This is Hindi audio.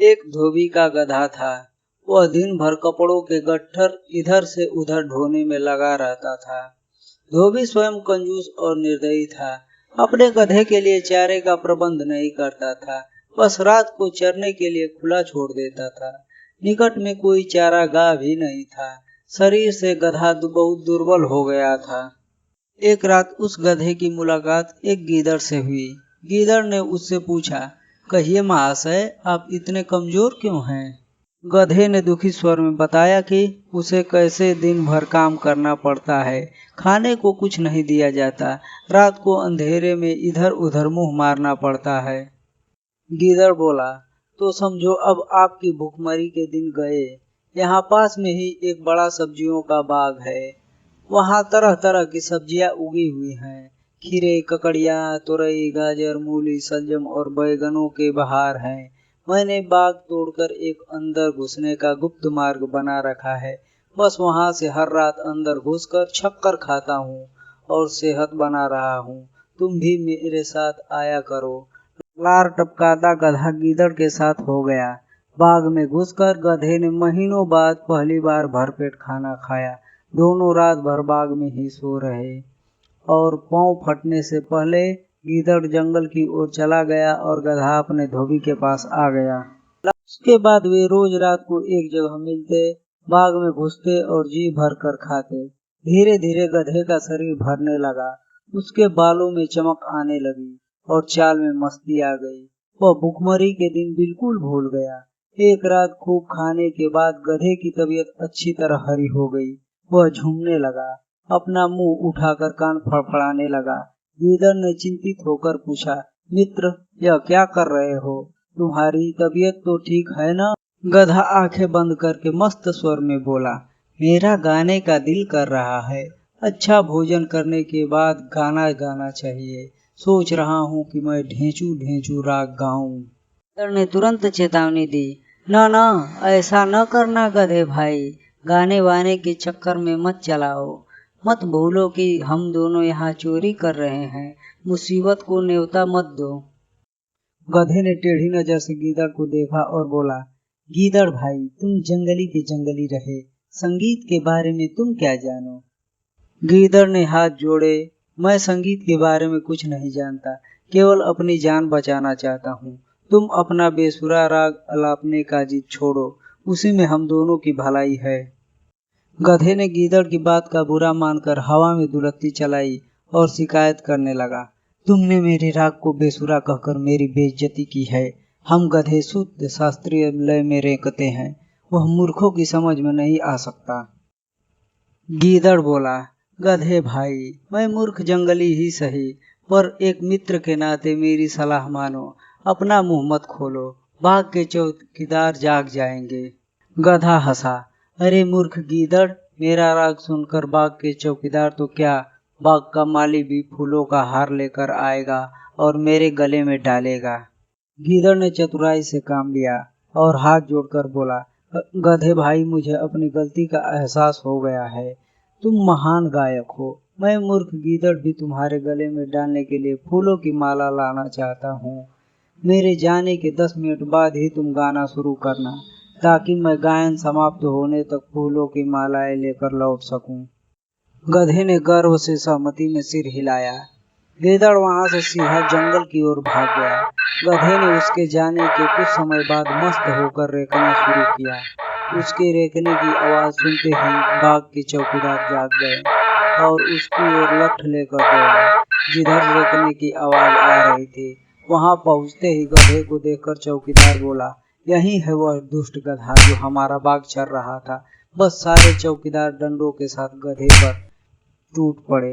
एक धोबी का गधा था। वह दिन भर कपड़ों के गट्ठर इधर से उधर ढोने में लगा रहता था। धोबी स्वयं कंजूस और निर्दयी था। अपने गधे के लिए चारे का प्रबंध नहीं करता था, बस रात को चरने के लिए खुला छोड़ देता था। निकट में कोई चारागाह भी नहीं था। शरीर से गधा बहुत दुर्बल हो गया था। एक रात उस गधे की मुलाकात एक गीदड़ से हुई। गीदड़ ने उससे पूछा, कहिए महाशय, आप इतने कमजोर क्यों हैं? गधे ने दुखी स्वर में बताया कि उसे कैसे दिन भर काम करना पड़ता है, खाने को कुछ नहीं दिया जाता, रात को अंधेरे में इधर उधर मुंह मारना पड़ता है। गीदड़ बोला, तो समझो अब आपकी भूखमरी के दिन गए। यहाँ पास में ही एक बड़ा सब्जियों का बाग है। वहाँ तरह तरह की सब्जियां उगी हुई हैं। खीरे, ककड़िया, तुरई, गाजर, मूली, सलजम और बैगनों के बहार हैं। मैंने बाग तोड़कर एक अंदर घुसने का गुप्त मार्ग बना रखा है। बस वहाँ से हर रात अंदर घुसकर शक्कर खाता हूँ और सेहत बना रहा हूँ। तुम भी मेरे साथ आया करो। लार टपकाता गधा गीदड़ के साथ हो गया। बाग में घुसकर गधे ने महीनों बाद पहली बार भरपेट खाना खाया। दोनों रात भर बाग में ही सो रहे और पांव फटने से पहले गीदड़ जंगल की ओर चला गया और गधा अपने धोबी के पास आ गया। उसके बाद वे रोज रात को एक जगह मिलते, बाग में घुसते और जी भर कर खाते। धीरे धीरे गधे का शरीर भरने लगा। उसके बालों में चमक आने लगी और चाल में मस्ती आ गई। वह भूखमरी के दिन बिल्कुल भूल गया। एक रात खूब खाने के बाद गधे की तबीयत अच्छी तरह हरी हो गई। वह झूमने लगा, अपना मुंह उठाकर कान फड़फड़ाने लगा। गीदड़ ने चिंतित होकर पूछा, मित्र, यह क्या कर रहे हो? तुम्हारी तबीयत तो ठीक है ना? गधा आंखें बंद करके मस्त स्वर में बोला, मेरा गाने का दिल कर रहा है। अच्छा भोजन करने के बाद गाना गाना चाहिए। सोच रहा हूँ कि मैं ढेंचू ढेंचू राग गाऊं। गीदड़ ने तुरंत चेतावनी दी, न ऐसा न करना गधे भाई, गाने वाने के चक्कर में मत चलाओ। मत भूलो कि हम दोनों यहाँ चोरी कर रहे हैं। मुसीबत को न्योता मत दो। गधे ने टेढ़ी नजर से गीदड़ को देखा और बोला, गीदड़ भाई, तुम जंगली के जंगली रहे, संगीत के बारे में तुम क्या जानो? गीदड़ ने हाथ जोड़े, मैं संगीत के बारे में कुछ नहीं जानता, केवल अपनी जान बचाना चाहता हूँ। तुम अपना बेसुरा राग अलापने का जिद छोड़ो, उसी में हम दोनों की भलाई है। गधे ने गीदड़ की बात का बुरा मानकर हवा में दुलत्ती चलाई और शिकायत करने लगा, तुमने मेरे राग को बेसुरा कहकर मेरी बेइज्जती की है। हम गधे शुद्ध शास्त्रीय लय में रेंकते हैं, वह मूर्खों की समझ में नहीं आ सकता। गीदड़ बोला, गधे भाई, मैं मूर्ख जंगली ही सही, पर एक मित्र के नाते मेरी सलाह मानो। अपना मुंह मत खोलो, बाग के चौकीदार जाग जाएंगे। गधा हंसा, अरे मूर्ख गीदड़, मेरा राग सुनकर बाग के चौकीदार तो क्या, बाग का माली भी फूलों का हार लेकर आएगा और मेरे गले में डालेगा। गीदड़ ने चतुराई से काम लिया और हाथ जोड़कर बोला, गधे भाई, मुझे अपनी गलती का एहसास हो गया है। तुम महान गायक हो। मैं मूर्ख गीदड़ भी तुम्हारे गले में डालने के लिए फूलों की माला लाना चाहता हूँ। मेरे जाने के 10 मिनट बाद ही तुम गाना शुरू करना, ताकि मैं गायन समाप्त होने तक फूलों की मालाएं लेकर लौट सकूं। गधे ने गर्व से सहमति में सिर हिलाया। गीदड़ वहां से सीधा जंगल की ओर भाग गया। गधे ने उसके जाने के कुछ समय बाद मस्त होकर रेंकना शुरू किया। उसके रेंकने की आवाज सुनते ही बाग के चौकीदार जाग गए और उसकी ओर लठ लेकर दौड़े। जिधर रेंकने की आवाज आ रही थी, वहां पहुंचते ही गधे को देखकर चौकीदार बोला, यही है वह दुष्ट गधा जो हमारा बाग चर रहा था। बस सारे चौकीदार डंडों के साथ गधे पर टूट पड़े।